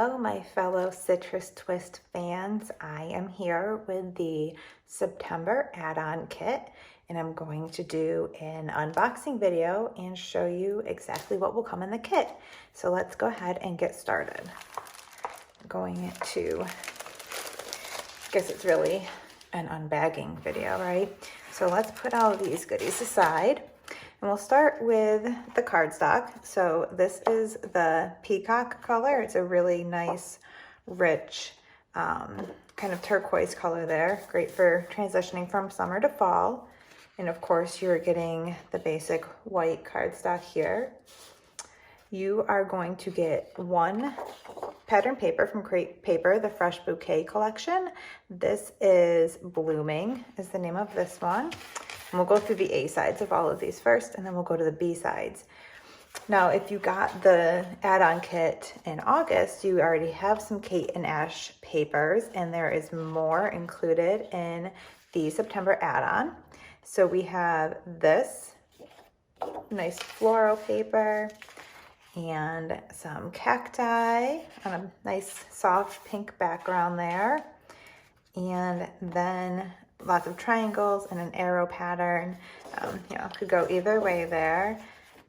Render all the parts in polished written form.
Hello, my fellow Citrus Twist fans. I am here with the September add-on kit, and I'm going to do an unboxing video and show you exactly what will come in the kit. So let's go ahead and get started. I'm going to, I guess it's really an unbagging video, right? So let's put all of these goodies aside. And we'll start with the cardstock. So this is the peacock color. It's a really nice, rich, kind of turquoise color there. Great for transitioning from summer to fall. And of course, you're getting the basic white cardstock here. You are going to get one pattern paper from Crate Paper, the Fresh Bouquet collection. This is Blooming, is the name of this one. And we'll go through the A sides of all of these first, and then we'll go to the B sides. Now, if you got the add-on kit in August, you already have some Kate and Ash papers, and there is more included in the September add-on. So we have this nice floral paper and some cacti on a nice soft pink background there. And then lots of triangles and an arrow pattern. Could go either way there.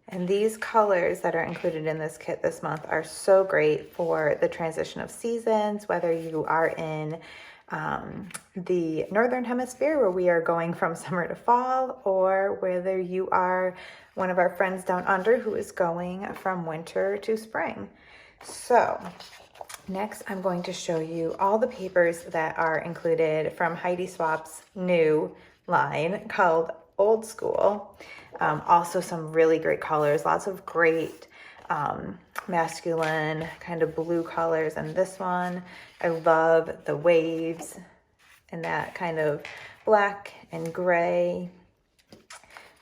And these colors that are included in this kit this month are so great for the transition of seasons, whether you are in the Northern Hemisphere where we are going from summer to fall, or whether you are one of our friends down under who is going from winter to spring. So next, I'm going to show you all the papers that are included from Heidi Swapp's new line called Old School. Also some really great colors, lots of great masculine kind of blue colors. And this one, I love the waves and that kind of black and gray.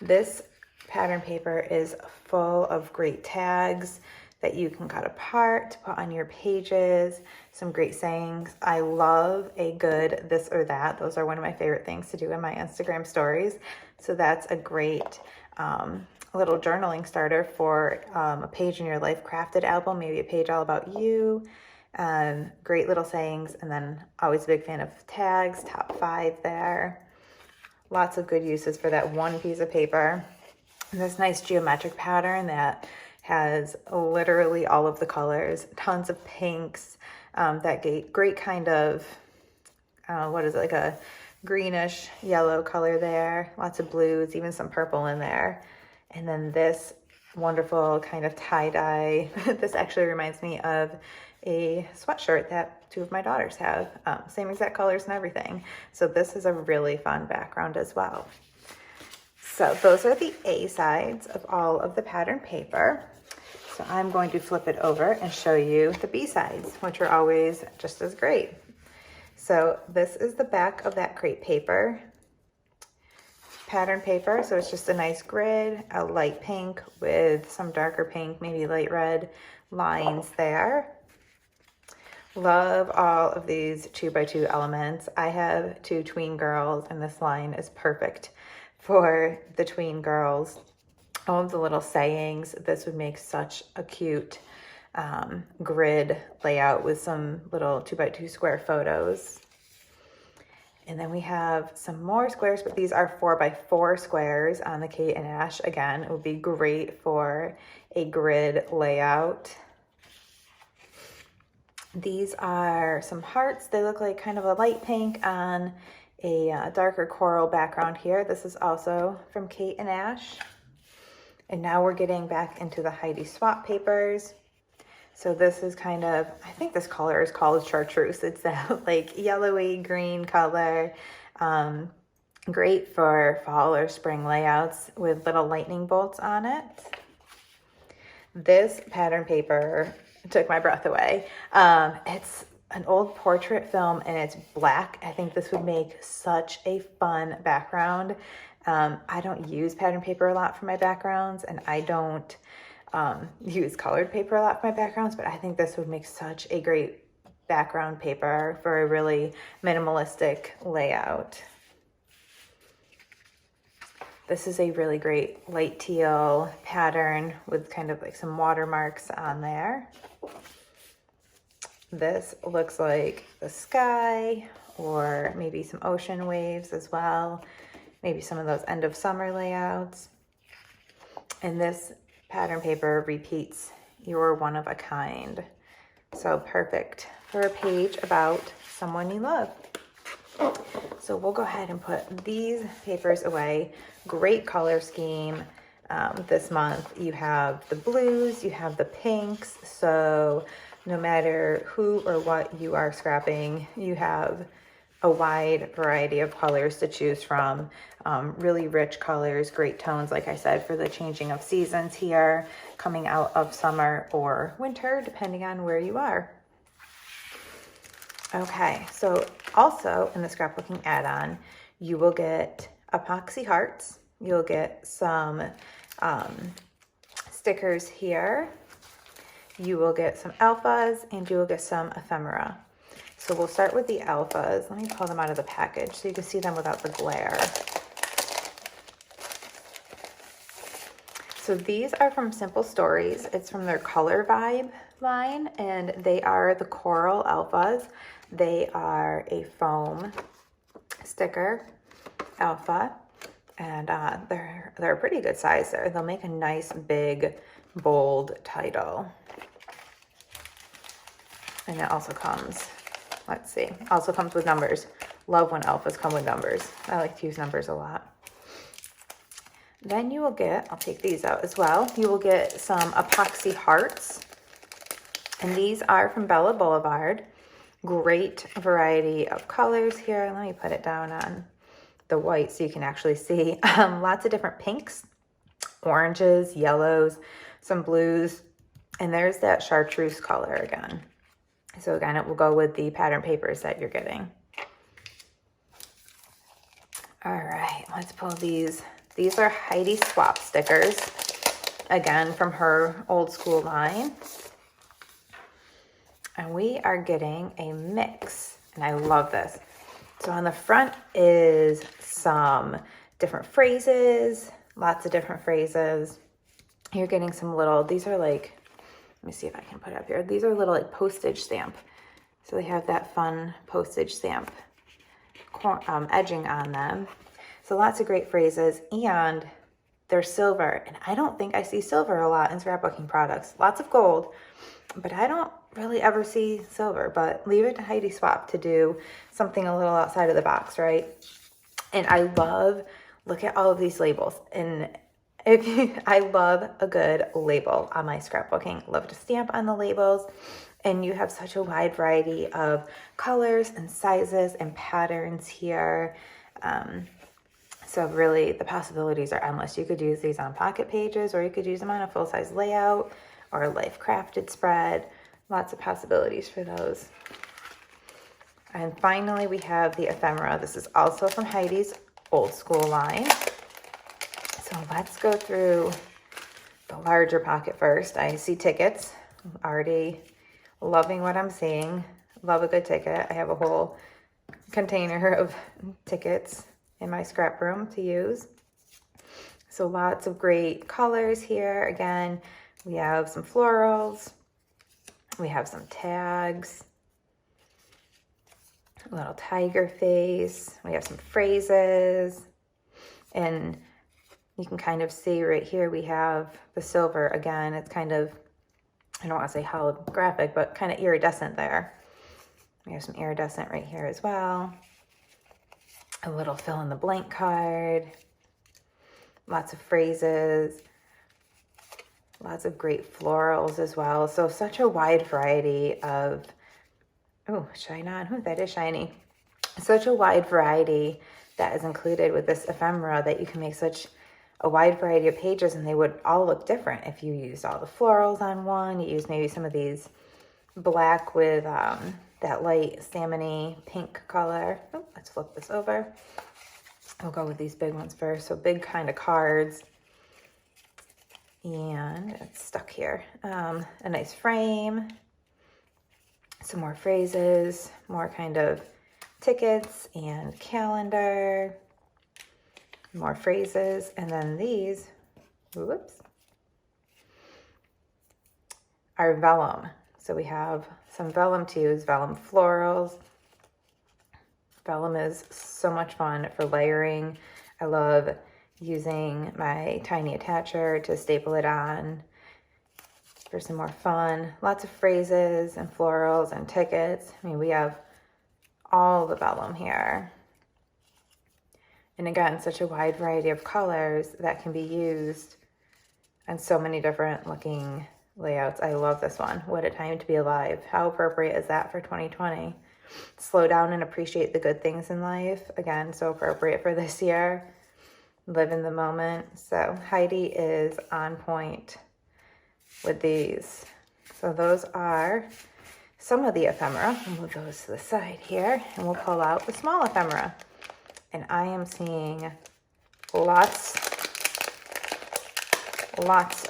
This pattern paper is full of great tags that you can cut apart to put on your pages. Some great sayings. I love a good this or that. Those are one of my favorite things to do in my Instagram stories. So that's a great little journaling starter for a page in your life crafted album, maybe a page all about you. Great little sayings, and then always a big fan of tags, top 5 there. Lots of good uses for that one piece of paper. And this nice geometric pattern that has literally all of the colors, tons of pinks, that great kind of, like a greenish yellow color there, lots of blues, even some purple in there. And then this wonderful kind of tie-dye. This actually reminds me of a sweatshirt that 2 of my daughters have, same exact colors and everything. So this is a really fun background as well. So those are the A sides of all of the pattern paper. So I'm going to flip it over and show you the B sides, which are always just as great. So this is the back of that Crate Paper pattern paper. So it's just a nice grid, a light pink with some darker pink, maybe light red lines there. Love all of these 2x2 elements. I have 2 tween girls, and this line is perfect for the tween girls. All of the little sayings. This would make such a cute grid layout with some little 2x2 square photos. And then we have some more squares, but these are 4x4 squares on the Kate and Ash. Again, it would be great for a grid layout. These are some hearts. They look like kind of a light pink on a darker coral background here. This is also from Kate and Ash. And now we're getting back into the Heidi Swap papers. So this is kind of, I think this color is called chartreuse. It's that like yellowy green color. Great for fall or spring layouts with little lightning bolts on it. This pattern paper took my breath away. It's an old portrait film and it's black. I think this would make such a fun background. I don't use pattern paper a lot for my backgrounds, and I don't use colored paper a lot for my backgrounds, but I think this would make such a great background paper for a really minimalistic layout. This is a really great light teal pattern with kind of like some watermarks on there. This looks like the sky or maybe some ocean waves as well. Maybe some of those end of summer layouts. And this pattern paper repeats your one of a kind. So perfect for a page about someone you love. So we'll go ahead and put these papers away. Great color scheme. This month you have the blues, you have the pinks. So no matter who or what you are scrapping, you have a wide variety of colors to choose from. Really rich colors, great tones, like I said, for the changing of seasons here, coming out of summer or winter, depending on where you are. Okay, so also in the scrapbooking add-on, you will get epoxy hearts. You'll get some stickers here. You will get some alphas and you will get some ephemera. So we'll start with the alphas. Let me pull them out of the package so you can see them without the glare. So these are from Simple Stories. It's from their Color Vibe line, and they are the Coral Alphas. They are a foam sticker alpha, and they're a pretty good size there. They'll make a nice, big, bold title. And it also comes, let's see, also comes with numbers. Love when alphas come with numbers. I like to use numbers a lot. Then you will get, I'll take these out as well, you will get some epoxy hearts. And these are from Bella Boulevard. Great variety of colors here. Let me put it down on the white so you can actually see. Lots of different pinks, oranges, yellows, some blues. And there's that chartreuse color again. So again, it will go with the pattern papers that you're getting. All right, let's pull these. These are Heidi Swap stickers, again, from her old school line. And we are getting a mix, and I love this. So on the front is some different phrases, lots of different phrases. You're getting some little, these are like, let me see if I can put it up here. These are little like postage stamp. So they have that fun postage stamp edging on them. So lots of great phrases, and they're silver. And I don't think I see silver a lot in scrapbooking products. Lots of gold, but I don't really ever see silver. But leave it to Heidi Swap to do something a little outside of the box, right? And I love, look at all of these labels. And I love a good label on my scrapbooking. Love to stamp on the labels. And you have such a wide variety of colors and sizes and patterns here. So really the possibilities are endless. You could use these on pocket pages, or you could use them on a full-size layout or a life crafted spread. Lots of possibilities for those. And finally, we have the ephemera. This is also from Heidi's old school line. So let's go through the larger pocket first. I see tickets. I'm already loving what I'm seeing. Love a good ticket. I have a whole container of tickets in my scrap room to use. So lots of great colors here. Again, we have some florals. We have some tags. A little tiger face. We have some phrases. And you can kind of see right here we have the silver again. It's kind of, I don't want to say holographic, but kind of iridescent there. We have some iridescent right here as well. A little fill in the blank card. Lots of phrases. Lots of great florals as well. So such a wide variety of, oh, shine on. Oh, that is shiny. Such a wide variety that is included with this ephemera that you can make such a wide variety of pages, and they would all look different if you used all the florals on one. You use maybe some of these black with that light salmon-y pink color. Oh, let's flip this over. We'll go with these big ones first. So big kind of cards. And it's stuck here. A nice frame. Some more phrases. More kind of tickets and calendar. More phrases. And then these, whoops, are vellum. So we have some vellum to use, vellum florals. Vellum is so much fun for layering. I love using my tiny attacher to staple it on for some more fun. Lots of phrases and florals and tickets. I mean, we have all the vellum here. And again, such a wide variety of colors that can be used on so many different looking layouts. I love this one. What a time to be alive. How appropriate is that for 2020? Slow down and appreciate the good things in life. Again, so appropriate for this year. Live in the moment. So Heidi is on point with these. So those are some of the ephemera. We'll move those to the side here and we'll pull out the small ephemera. And I am seeing lots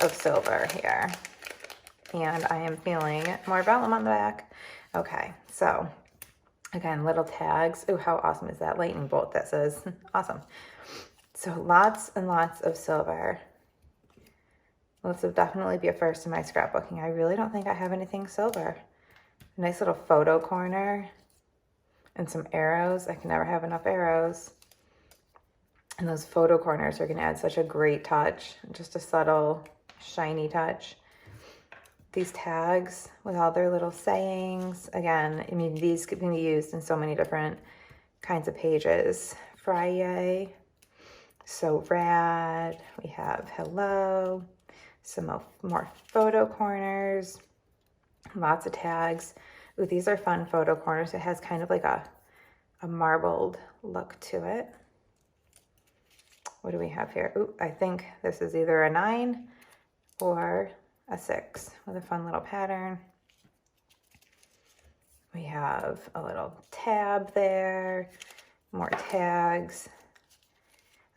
of silver here. And I am feeling more vellum on the back. Okay, so again, little tags. Oh, how awesome is that lightning bolt that says awesome. So lots and lots of silver. This will definitely be a first in my scrapbooking. I really don't think I have anything silver. A nice little photo corner and some arrows. I can never have enough arrows. And those photo corners are going to add such a great touch. Just a subtle, shiny touch. These tags with all their little sayings. Again, I mean, these can be used in so many different kinds of pages. Friday, so rad. We have hello, some more photo corners, lots of tags. Ooh, these are fun photo corners. It has kind of like a marbled look to it. What do we have here? Ooh, I think this is either a 9 or a 6 with a fun little pattern. We have a little tab there, more tags.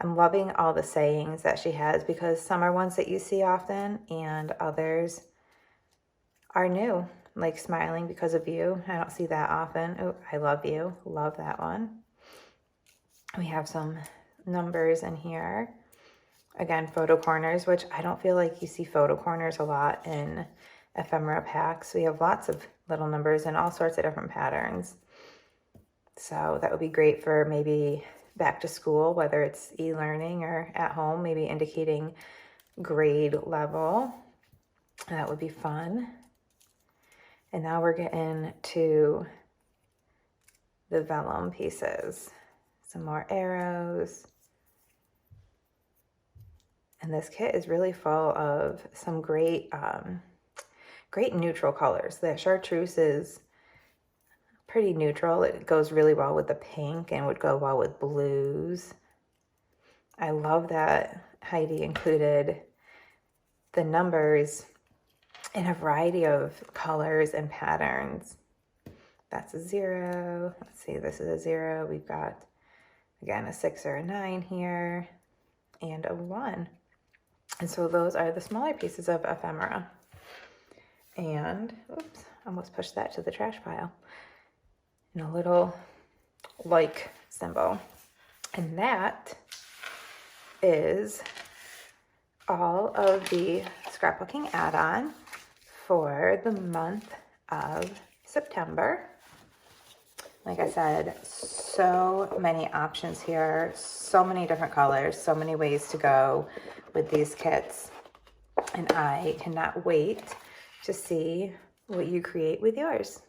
I'm loving all the sayings that she has because some are ones that you see often and others are new, like smiling because of you. I don't see that often. Oh, I love you. Love that one. We have some numbers in here. Again, photo corners, which I don't feel like you see photo corners a lot in ephemera packs. We have lots of little numbers and all sorts of different patterns. So that would be great for maybe back to school, whether it's e-learning or at home, maybe indicating grade level. That would be fun. And now we're getting to the vellum pieces. Some more arrows. And this kit is really full of some great neutral colors. The chartreuse is pretty neutral. It goes really well with the pink and would go well with blues. I love that Heidi included the numbers in a variety of colors and patterns. That's a 0. Let's see, this is a 0. We've got, again, a 6 or a 9 here and a 1. And so those are the smaller pieces of ephemera. And, oops, almost pushed that to the trash pile. And a little like symbol. And that is all of the scrapbooking add-on for the month of September. Like I said, so many options here, so many different colors, so many ways to go with these kits. And I cannot wait to see what you create with yours.